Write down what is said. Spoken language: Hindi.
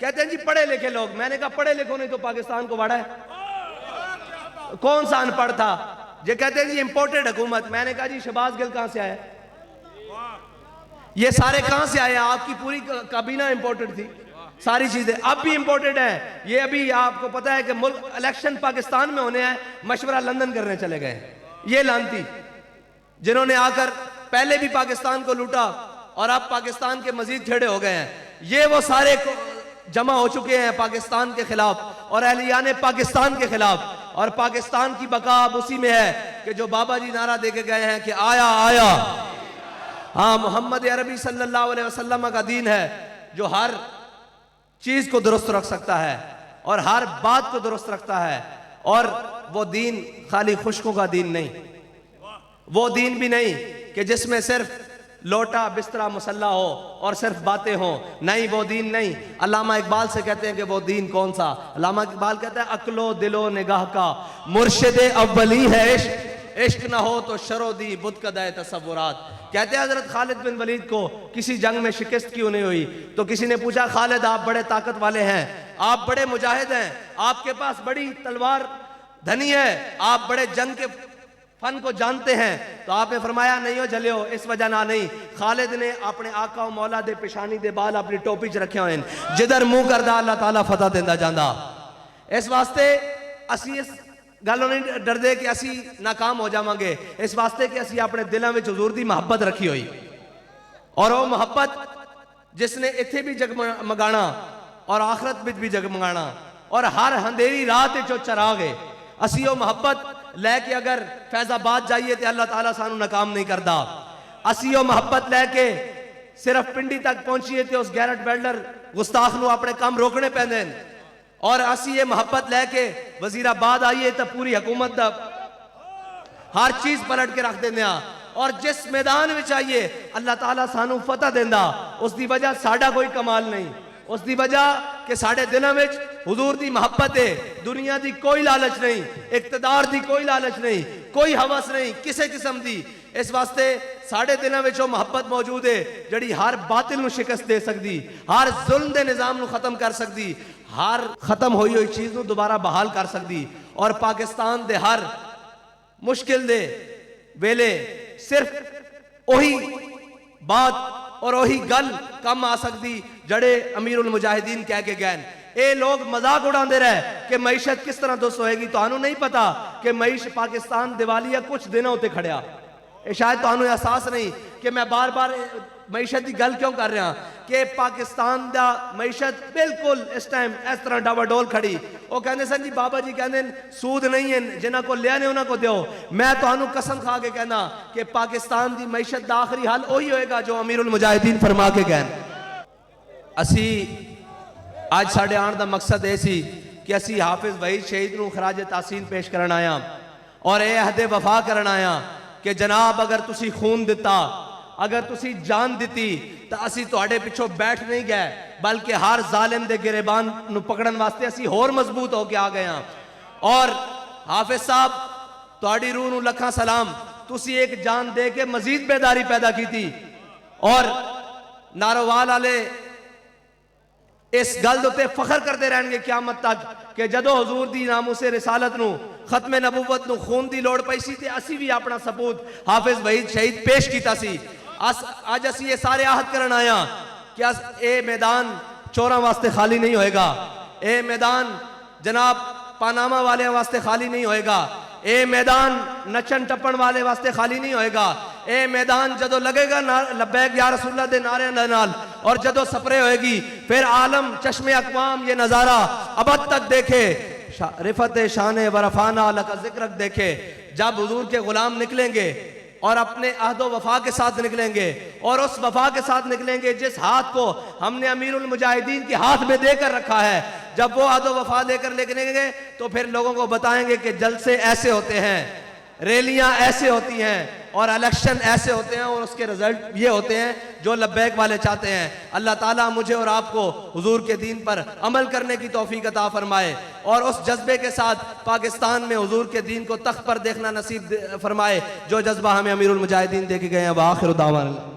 कहते हैं जी पढ़े लिखे लोग। मैंने कहा पढ़े लिखो नहीं तो पाकिस्तान को बाढ़ा है, कौन सा अनपढ़ था? ये कहते हैं जी इंपोर्टेड हुकूमत। मैंने कहा जी शहबाज गिल कहां से आया, ये सारे कहां से आए? आपकी पूरी काबीना इंपोर्टेड थी, सारी चीजें अब भी इंपोर्टेड है। ये अभी आपको पता है कि मुल्क इलेक्शन पाकिस्तान में होने हैं, मशवरा लंदन करने चले गए ये लानती, जिन्होंने आकर पहले भी पाकिस्तान को लूटा और अब पाकिस्तान के मजीद खेड़े हो गए हैं। ये वो सारे जमा हो चुके हैं पाकिस्तान के खिलाफ और अहलियाने पाकिस्तान के खिलाफ। और पाकिस्तान की बका अब उसी में है कि जो बाबा जी नारा देके गए हैं कि आया आया। हाँ, मोहम्मद अरबी सल्लल्लाहु अलैहि वसल्लम का दीन है जो हर चीज को दुरुस्त रख सकता है और हर बात को दुरुस्त रखता है। और वो दीन खाली खुशकों का दीन नहीं, वो दीन भी नहीं कि जिसमें सिर्फ लोटा बिस्तरा मुसल्ला हो और सिर्फ बातें हो, नहीं वो दीन नहीं। अल्लामा इकबाल से कहते हैं कि वो दीन कौन सा? अल्लामा इकबाल कहता है अक्लो दिलो निगाह का मुर्शिदे अव्वली है इश्क, इश्क ना हो तो शरोदी बुतकदाए तसव्वुरात। कहते हैं हजरत खालिद बिन वलीद को किसी जंग में शिकस्त क्यों नहीं हुई? तो किसी ने पूछा खालिद आप बड़े ताकत वाले हैं, आप बड़े मुजाहिद हैं, आपके पास बड़ी तलवार धनी है, आप बड़े जंग के फन को जानते हैं। तो आपने फरमाया नहीं हो जलियो इस वजह ना नहीं, खालिद ने अपने आका और मौला दे पेशानी दे बाल अपनी टोपी च रखे हुए हैं, जिधर मुंह करदा अल्लाह ताला फतह देंदा जांदा। इस वास्ते असी इस गलों नहीं डरदे कि असी नाकाम हो जावांगे, इस वास्ते कि असी अपने दिलों में हुजूर दी मोहब्बत रखी हुई। और वो मोहब्बत जिसने इत्थे भी जगमगाना और आखरत में भी जगमगाना और हर अंधेरी रात जो चराग है, असी वो मोहब्बत लैके अगर फैजाबाद जाइए तो अल्लाह ताला सानू नाकाम नहीं करता। असी वो मोहब्बत लैके सिर्फ पिंडी तक पहुंचिए तो उस गैरट वेल्डर गुस्ताख नू अपने काम रोकने पैंदे हैं। और असी ये मोहब्बत लैके वजीराबाद आइए तो पूरी हुकूमत दा हर चीज पलट के रख देंगे। और जिस मैदान में चाहिए अल्लाह ताला सानू फतह देंदा, उसकी वजह साडा कोई कमाल नहीं, उसकी वजह कि साडे दिलों में हुजूर दी मोहब्बत है, दुनिया दी कोई लालच नहीं, इक्तदार दी कोई लालच नहीं, कोई हवस नहीं किसी किस्म दी। इस वास्ते साडे दिलों में मोहब्बत मौजूद है जड़ी हर बातिल नू शिकस्त दे सकती, हर जुल्म दे निजाम नू खत्म कर सकती, हर खत्म हुई हुई चीज नू दोबारा बहाल कर सकती। और पाकिस्तान दे हर मुश्किल दे वेले सिर्फ वही बात और वही गल कम आ सकती जड़े अमीरुल मुजाहिदीन कह के गए। ये लोग मजाक उड़ाते रहे कि मईशत किस तरह दुरुस्त होएगी, तो नहीं पता कि मईशत पाकिस्तान दिवालिया कुछ दिनों ते खड़िया। शायद तो एहसास नहीं कि मैं बार बार मईशत की गल क्यों कर रहा कि पाकिस्तान दा मईशत बिल्कुल इस टाइम इस तरह डावाडोल खड़ी। वो कहते सन जी बाबा जी कहते सूद नहीं है, जिन्हों को लिया ने उन्होंने को दो। मैं तो कसम खा के कहना कि पाकिस्तान की मईशत का आखिरी हाल वही होएगा जो अमीरुल मुजाहिदीन फरमा के गए। असी आज साढ़े आने का मकसद यह सी कि असी हाफिज वहीद शहीद नू खराज तासीन पेश करन आया और यह अहदे वफा करन आया कि जनाब अगर तुसी खून दिता, अगर तुसी जान दी तो असी तुहाडे पिछों बैठ नहीं गए, बल्कि हर जालिम दे गिरेबान नू पकड़न वास्ते असी होर मजबूत होके आ गए हैं। और हाफिज साहब तुहाडी रूह नू लखा सलाम, तुसी एक जान दे के मजीद बेदारी पैदा की थी। और नारोवाल वाले इस गल उत्ते फखर करते रहेंगे क्यामत तक कि जदों हजूर दी नामूसे रिसालत नू खत्मे नबूवत नू खून दी लोड़ पई सी ते असी भी अपना सबूत हाफिज वहीद शहीद पेश कीता सी। आज असी ये सारे आहद करन आया कि ये मैदान चोरां वास्ते खाली नहीं होएगा, ये मैदान जनाब पानामा वाले वास्ते खाली नहीं होएगा, ये मैदान नचन टप्पन वाले वास्ते खाली नहीं होएगा। ये मैदान जदों लगेगा लब्बैक या रसूलुल्लाह दे नारे नाल और जदों सपरे होएगी फिर आलम चश्मे अकवाम ये नजारा अबद तक देखे, रिफत शान वरफाना लका जिक्रक देखे। जब हुजूर के गुलाम निकलेंगे और अपने अहदो वफा के साथ निकलेंगे और उस वफा के साथ निकलेंगे जिस हाथ को हमने अमीरुल मुजाहिदीन के हाथ में देकर रखा है, जब वो अहदो वफा लेकर निकलेंगे तो फिर लोगों को बताएंगे कि जलसे ऐसे होते हैं, रैलियां ऐसे होती हैं और इलेक्शन ऐसे होते हैं और उसके रिजल्ट ये होते हैं जो लब्बैक वाले चाहते हैं। अल्लाह ताला मुझे और आपको हुजूर के दीन पर अमल करने की तौफीक अता फरमाए और उस जज्बे के साथ पाकिस्तान में हुजूर के दीन को तख्त पर देखना नसीब फरमाए जो जज्बा हमें अमीरुल मुजाहिदीन दे के गए हैं। आखिर दावाना।